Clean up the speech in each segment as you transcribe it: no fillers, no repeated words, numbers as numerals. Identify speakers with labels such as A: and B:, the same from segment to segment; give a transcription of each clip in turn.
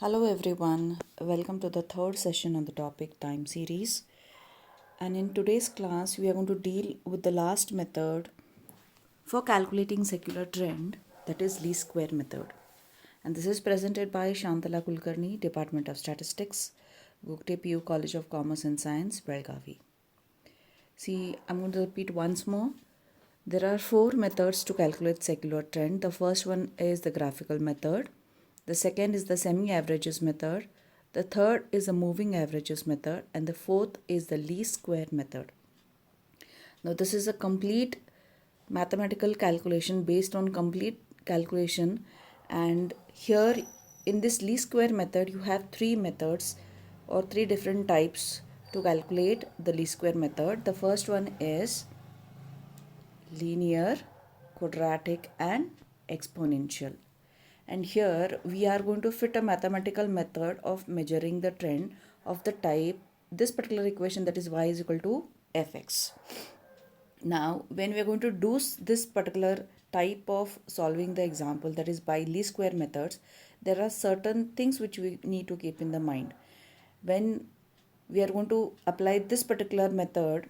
A: Hello everyone, welcome to the third session on the topic time series. And in today's class, we are going to deal with the last method for calculating secular trend, that is least square method. And this is presented by Shantala Kulkarni, Department of Statistics, Gugte PU College of Commerce and Science, Belgavi. See, I'm going to repeat once more. There are four methods to calculate secular trend. The first one is the graphical method. The second is the semi-averages method. The third is the moving averages method. And the fourth is the least square method. Now this is a complete mathematical calculation based on complete calculation. And here in this least square method, you have three methods or three different types to calculate the least square method. The first one is linear, quadratic and exponential. And here we are going to fit a mathematical method of measuring the trend of the type, this particular equation, that is y is equal to fx. Now when we are going to do this particular type of solving the example, that is by least square methods, there are certain things which we need to keep in the mind. When we are going to apply this particular method,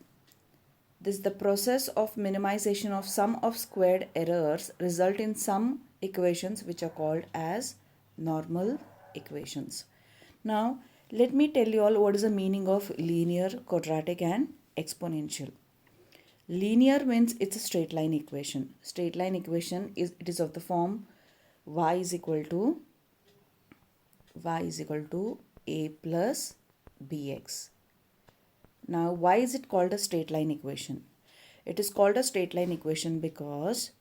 A: this the process of minimization of sum of squared errors result in some equations which are called as normal equations. Now let me tell you all what is the meaning of linear, quadratic and exponential. Linear means it's a straight line equation. Straight line equation is of the form y is equal to a plus bx. Now, why is it called a straight line equation? It is called a straight line equation because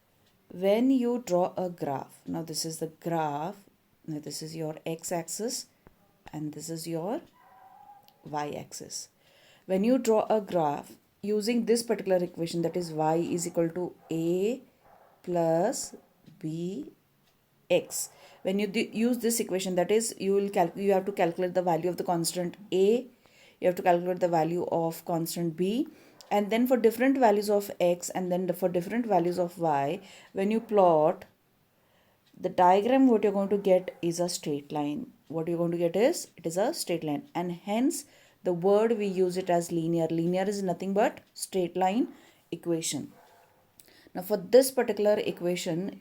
A: when you draw a graph, now this is the graph, now this is your x-axis and this is your y-axis. When you draw a graph using this particular equation, that is y is equal to a plus bx. When you use this equation, that is you have to calculate the value of the constant a, you have to calculate the value of constant b, and then for different values of x and then for different values of y, when you plot the diagram, what you're going to get is a straight line. What you're going to get is, it is a straight line, and hence the word we use it as linear. Linear is nothing but straight line equation. Now for this particular equation,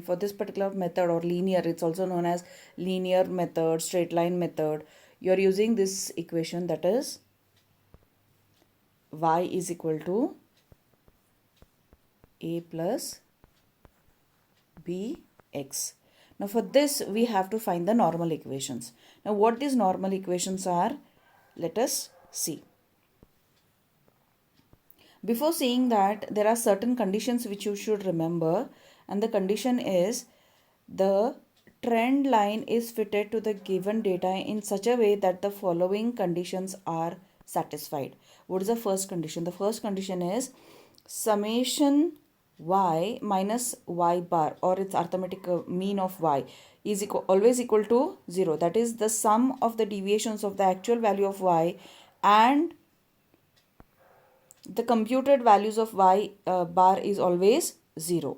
A: for this particular method or linear, it's also known as linear method, straight line method, you're using this equation, that is y is equal to a plus bx. Now for this we have to find the normal equations. Now what these normal equations are, let us see. Before seeing that, there are certain conditions which you should remember, and the condition is the trend line is fitted to the given data in such a way that the following conditions are satisfied. What is the first condition? The first condition is summation y minus y bar, or its arithmetic mean of y, is always equal to 0. That is the sum of the deviations of the actual value of y and the computed values of y bar is always 0.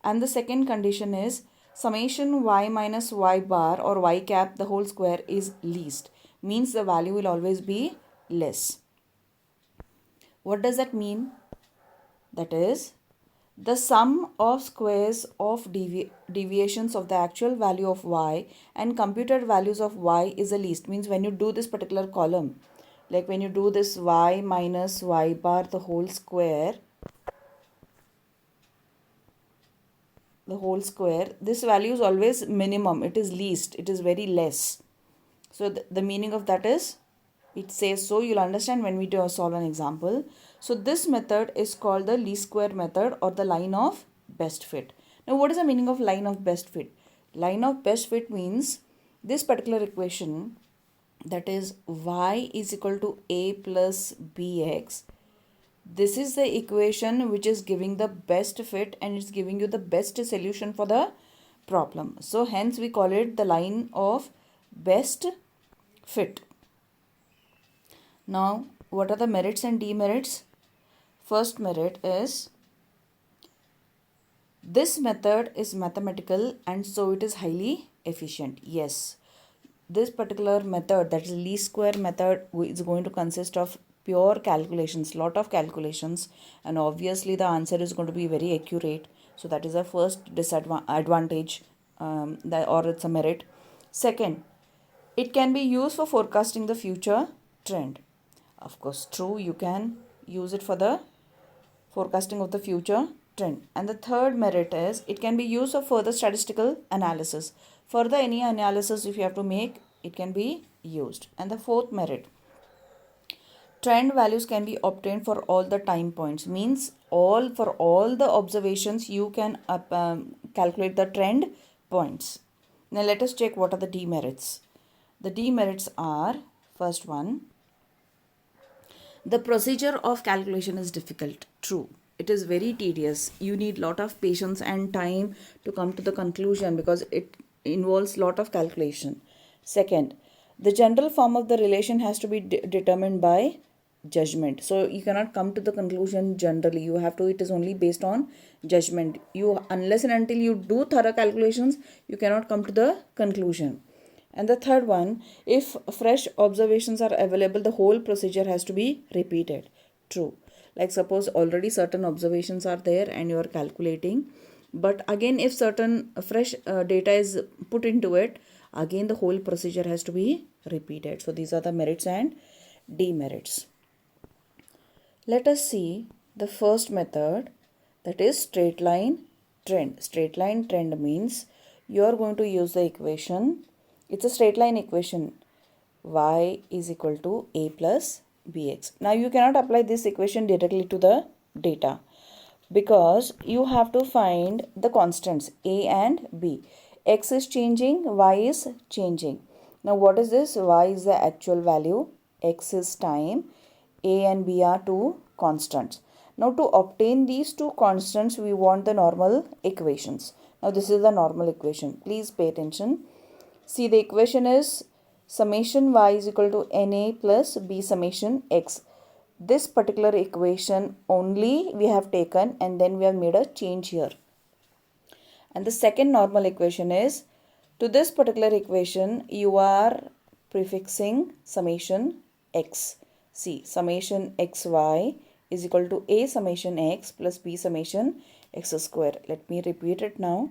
A: And the second condition is summation y minus y bar or y cap the whole square is least, means the value will always be less. What does that mean? That is the sum of squares of deviations of the actual value of y and computed values of y is the least, means when you do this particular column, like when you do this y minus y bar the whole square, this value is always minimum, it is least, it is very less. So the meaning of that is, it says so, you'll understand when we solve an example. So this method is called the least square method or the line of best fit. Now what is the meaning of line of best fit? Line of best fit means this particular equation, that is y is equal to a plus bx. This is the equation which is giving the best fit and it's giving you the best solution for the problem. So hence we call it the line of best fit. Now what are the merits and demerits? First merit is this method is mathematical and so it is highly efficient. Yes, this particular method, that is least square method, is going to consist of pure calculations, lot of calculations, and obviously the answer is going to be very accurate. So that is the first disadvantage, or it's a merit. Second, it can be used for forecasting the future trend. Of course, true, you can use it for the forecasting of the future trend. And the third merit is it can be used for further statistical analysis. Further any analysis if you have to make, it can be used. And the fourth merit, trend values can be obtained for all the time points, means for all the observations you can calculate the trend points. Now let us check what are the demerits. The demerits are, first one, the procedure of calculation is difficult. True, it is very tedious. You need lot of patience and time to come to the conclusion because it involves lot of calculation. Second, the general form of the relation has to be determined by judgment. So you cannot come to the conclusion generally. You have to, it is only based on judgment. You, unless and until you do thorough calculations, you cannot come to the conclusion. And the third one, if fresh observations are available, the whole procedure has to be repeated. True. Like suppose already certain observations are there and you are calculating. But again, if certain fresh data is put into it, again the whole procedure has to be repeated. So these are the merits and demerits. Let us see the first method, that is straight line trend. Straight line trend means you are going to use the equation. It's a straight line equation, y is equal to a plus bx. Now you cannot apply this equation directly to the data because you have to find the constants a and b. X is changing, y is changing. Now what is this? Y is the actual value, x is time, a and b are two constants. Now to obtain these two constants, we want the normal equations. Now this is the normal equation. Please pay attention. See, the equation is summation y is equal to na plus b summation x. This particular equation only we have taken and then we have made a change here. And the second normal equation is, to this particular equation you are prefixing summation x. See, summation xy is equal to a summation x plus b summation x square. Let me repeat it now.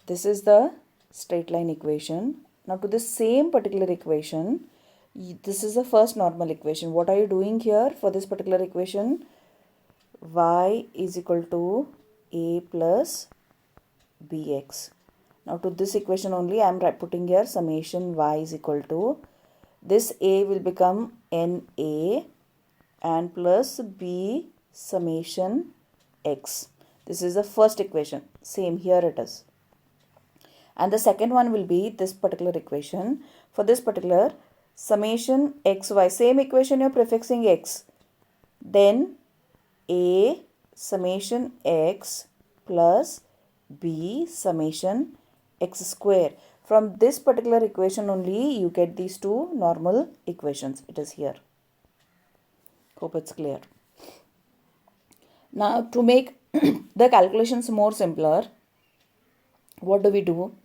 A: This is the straight line equation. Now to this same particular equation, this is the first normal equation. What are you doing here for this particular equation? Y is equal to a plus bx. Now to this equation only I am putting here summation y is equal to, this a will become na and plus b summation x. This is the first equation. Same here it is. And the second one will be this particular equation. For this particular summation xy, same equation you are prefixing x. Then a summation x plus b summation x square. From this particular equation only you get these two normal equations. It is here. Hope it's clear. Now to make the calculations more simpler, what do?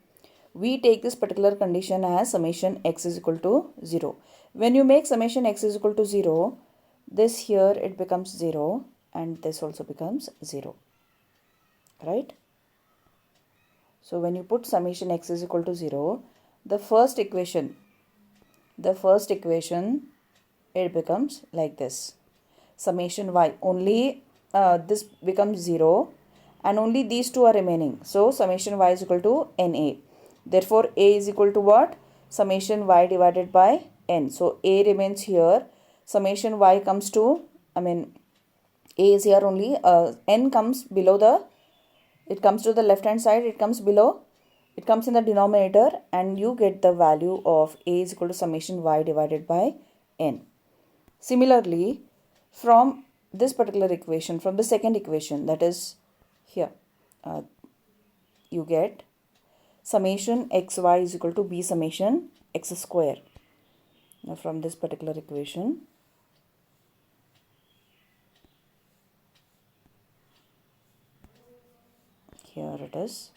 A: We take this particular condition as summation x is equal to 0. When you make summation x is equal to 0, this here it becomes 0 and this also becomes 0. Right? So when you put summation x is equal to 0, the first equation it becomes like this. Summation y, only this becomes 0 and only these two are remaining. So summation y is equal to na. Therefore, a is equal to what? Summation y divided by n. So, a remains here. Summation y comes to, a is here only. N comes below it comes to the left hand side. It comes below. It comes in the denominator and you get the value of a is equal to summation y divided by n. Similarly, from this particular equation, from the second equation, that is here, you get summation xy is equal to b summation x square. Now from this particular equation, here it is.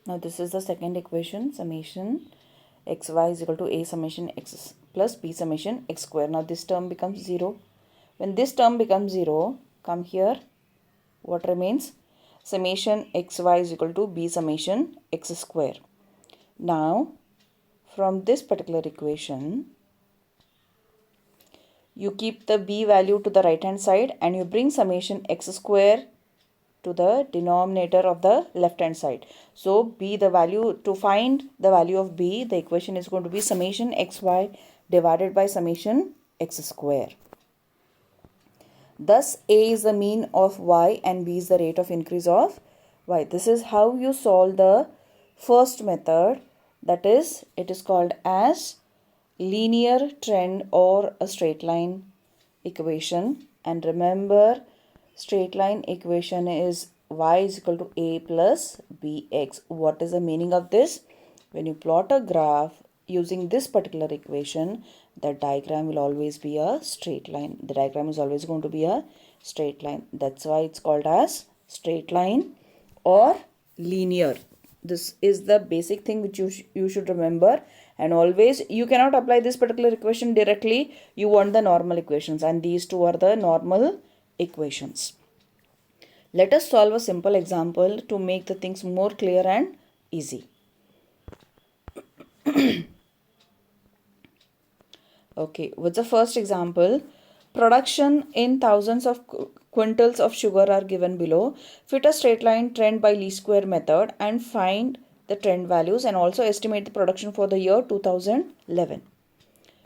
A: Now this is the second equation, summation xy is equal to a summation x plus b summation x square. Now this term becomes 0. When this term becomes 0, come here, what remains? Summation xy is equal to b summation x square. Now from this particular equation, you keep the b value to the right hand side and you bring summation x square to the denominator of the left hand side. So b, the value, to find the value of b, the equation is going to be summation xy divided by summation x square. Thus a is the mean of y and b is the rate of increase of y. This is how you solve the first method, that is, it is called as linear trend or a straight line equation. And remember, straight line equation is y is equal to a plus bx. What is the meaning of this? When you plot a graph using this particular equation, the diagram will always be a straight line. The diagram is always going to be a straight line. That's why it's called as straight line or linear. This is the basic thing which you should remember. And always, you cannot apply this particular equation directly. You want the normal equations, and these two are the normal equations. Let us solve a simple example to make the things more clear and easy. Okay, what's the first example? Production in thousands of quintals of sugar are given below. Fit a straight line trend by least square method and find the trend values and also estimate the production for the year 2011.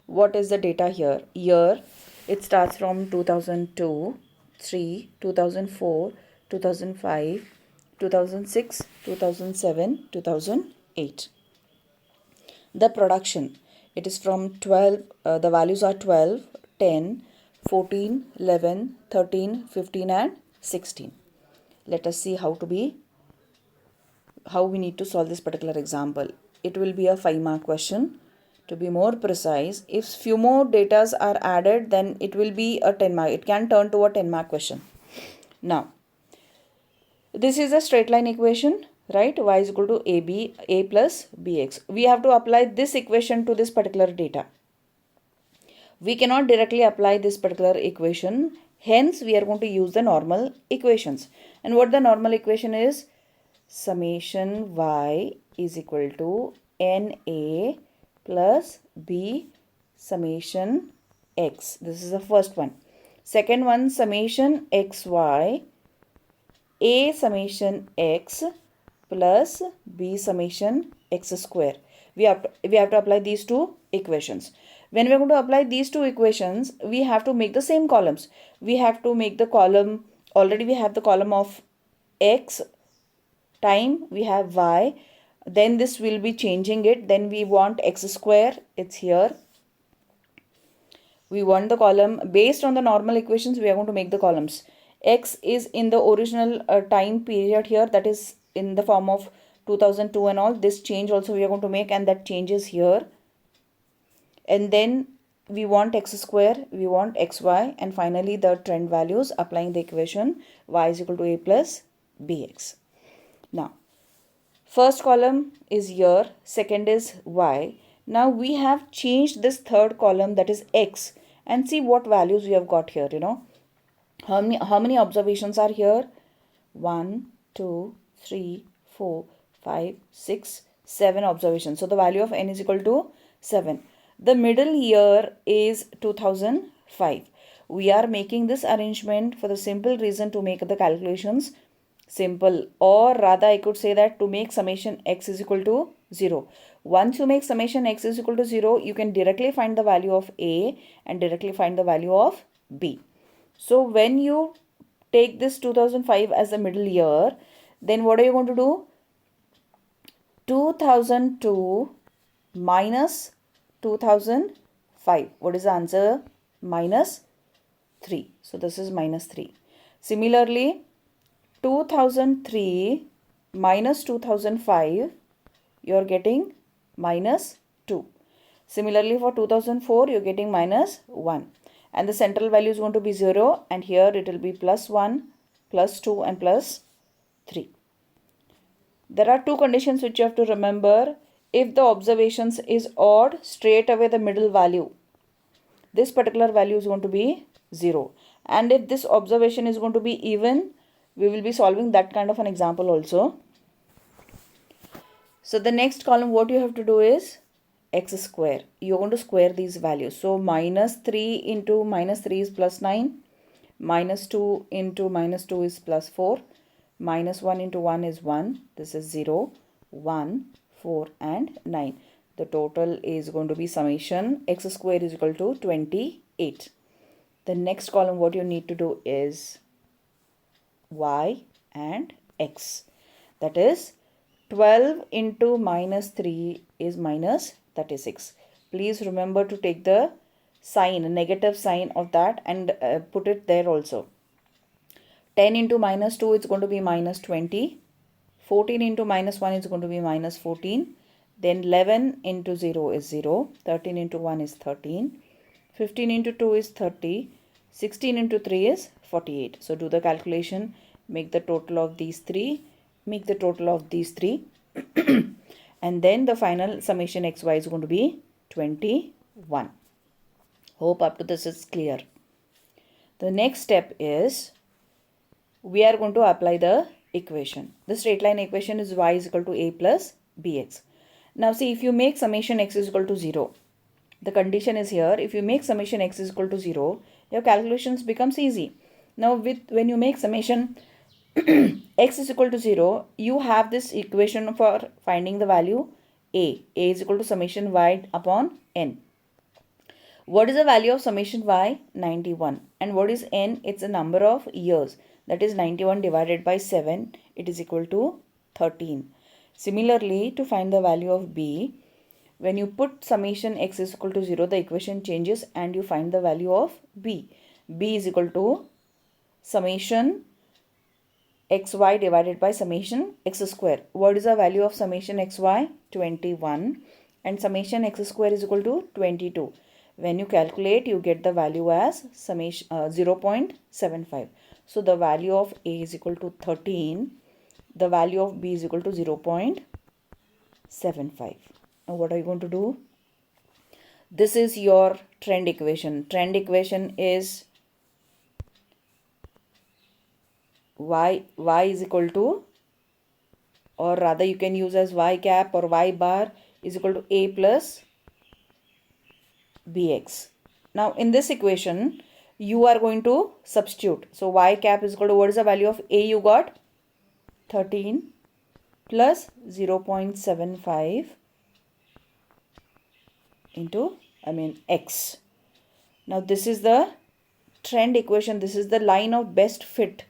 A: What is the data here? Year, it starts from 2002, 3, 2004, 2005, 2006, 2007, 2008. The production, it is from 12, the values are 12, 10, 14, 11, 13, 15 and 16. Let us see how we need to solve this particular example. It will be a 5-mark question. To be more precise, if few more datas are added, then it will be a 10-mark. It can turn to a 10-mark question. Now, this is a straight line equation, right? Y is equal to a plus bx. We have to apply this equation to this particular data. We cannot directly apply this particular equation. Hence, we are going to use the normal equations. And what the normal equation is? Summation y is equal to na plus b summation x. This is the first one. Second one, summation xy a summation x plus b summation x square. We have to apply these two equations. When we are going to apply these two equations, we have to make the same columns. We have to make the column, already we have the column of x time, we have y, then this will be changing it, then we want x square, it's here. We want the column, based on the normal equations, we are going to make the columns. X is in the original time period here, that is in the form of 2002 and all. This change also we are going to make, and that changes here. And then we want x square, we want xy, and finally the trend values, applying the equation y is equal to a plus bx. Now, first column is year, second is y. Now we have changed this third column, that is x, and see what values we have got here, How many observations are here? 1, 2, 3, 4, 5, 6, 7 observations. So the value of n is equal to 7. The middle year is 2005. We are making this arrangement for the simple reason to make the calculations simple, or rather I could say that to make summation x is equal to 0. Once you make summation x is equal to 0, you can directly find the value of a and directly find the value of b. So when you take this 2005 as the middle year, then what are you going to do? 2002 minus 2005. What is the answer? Minus 3. So this is minus 3. Similarly, 2003 minus 2005, you are getting minus 2. Similarly, for 2004, you are getting minus 1. And the central value is going to be 0, and here it will be plus 1, plus 2 and plus 3. There are two conditions which you have to remember. If the observations is odd, straight away the middle value, this particular value is going to be 0. And if this observation is going to be even, we will be solving that kind of an example also. So the next column, what you have to do is x square. You're going to square these values. So minus 3 into minus 3 is plus 9. Minus 2 into minus 2 is plus 4. Minus 1 into 1 is 1. This is 0, 1, 4 and 9. The total is going to be summation x square is equal to 28. The next column, what you need to do is y and x. That is 12 into minus 3 is minus 36. Please remember to take the sign, a negative sign of that, and put it there also. 10 into minus 2 is going to be minus 20. 14 into minus 1 is going to be minus 14. Then 11 into 0 is 0. 13 into 1 is 13. 15 into 2 is 30. 16 into 3 is 48. So do the calculation. Make the total of these three. Make the total of these three. And then the final summation xy is going to be 21. Hope up to this is clear. The next step is we are going to apply the equation. The straight line equation is y is equal to a plus bx. Now see, if you make summation x is equal to 0, the condition is here. If you make summation x is equal to 0, your calculations becomes easy. Now when you make summation x is equal to 0, you have this equation for finding the value a. A is equal to summation y upon n. What is the value of summation y? 91. And what is n? It's a number of years. That is 91 divided by 7. It is equal to 13. Similarly, to find the value of b, when you put summation x is equal to 0, the equation changes and you find the value of b. b is equal to summation xy divided by summation x square. What is the value of summation xy? 21. And summation x square is equal to 22. When you calculate, you get the value as summation 0.75. So the value of a is equal to 13. The value of b is equal to 0.75. Now what are you going to do? This is your trend equation. Trend equation is y is equal to, or rather you can use as y cap or y bar is equal to a plus bx. Now in this equation you are going to substitute. So y cap is equal to, what is the value of a you got? 13 plus 0.75 into x. Now this is the trend equation. This is the line of best fit.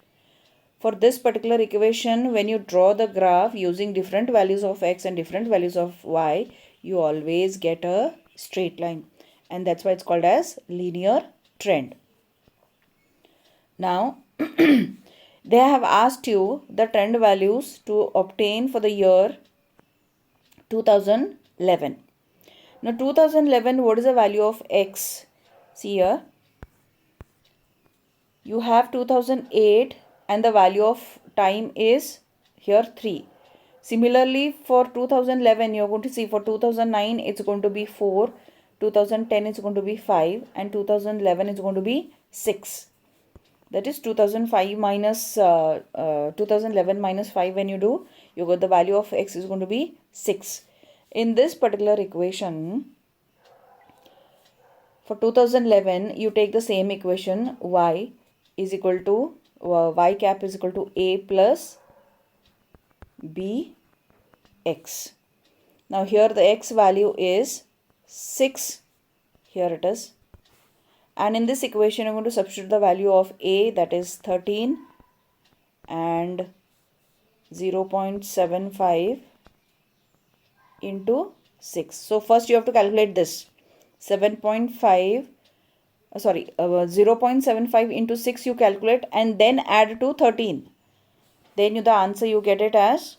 A: For this particular equation, when you draw the graph using different values of x and different values of y, you always get a straight line. And that's why it's called as linear trend. Now, they have asked you the trend values to obtain for the year 2011. Now, 2011, what is the value of x? See here, you have 2008 and the value of time is here 3. Similarly, for 2011, you're going to see for 2009, it's going to be 4. 2010 is going to be 5 and 2011 is going to be 6. That is 2005 minus 2011 minus 5. When you do, you got the value of x is going to be 6. In this particular equation, for 2011, you take the same equation, y is equal to, y cap is equal to a plus bx. Now here the x value is 6. Here it is. And in this equation, I'm going to substitute the value of a, that is 13 and 0.75 into 6. So first you have to calculate this. 0.75 into 6 you calculate and then add to 13. Then the answer you get it as,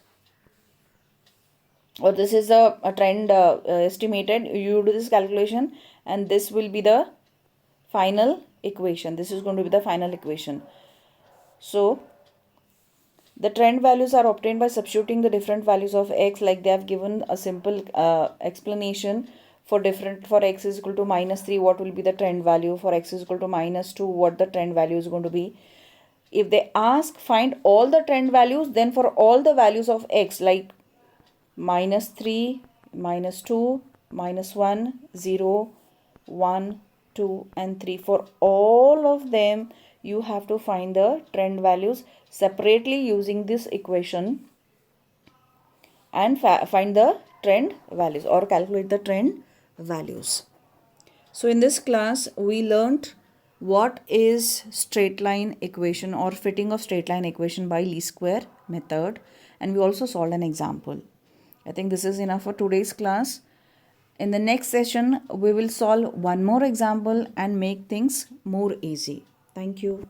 A: or this is a trend estimated. You do this calculation and this will be the final equation. This is going to be the final equation. So The trend values are obtained by substituting the different values of x, like they have given a simple explanation for x is equal to -3, what will be the trend value, for x is equal to -2, what the trend value is going to be. If they ask find all the trend values, then for all the values of x, like -3, -2, -1, 0, 1, 2 and 3, for all of them you have to find the trend values separately using this equation and find the trend values or calculate the trend values. So in this class we learnt what is straight line equation or fitting of straight line equation by least square method, and we also solved an example. I think this is enough for today's class. In the next session we will solve one more example and make things more easy. Thank you.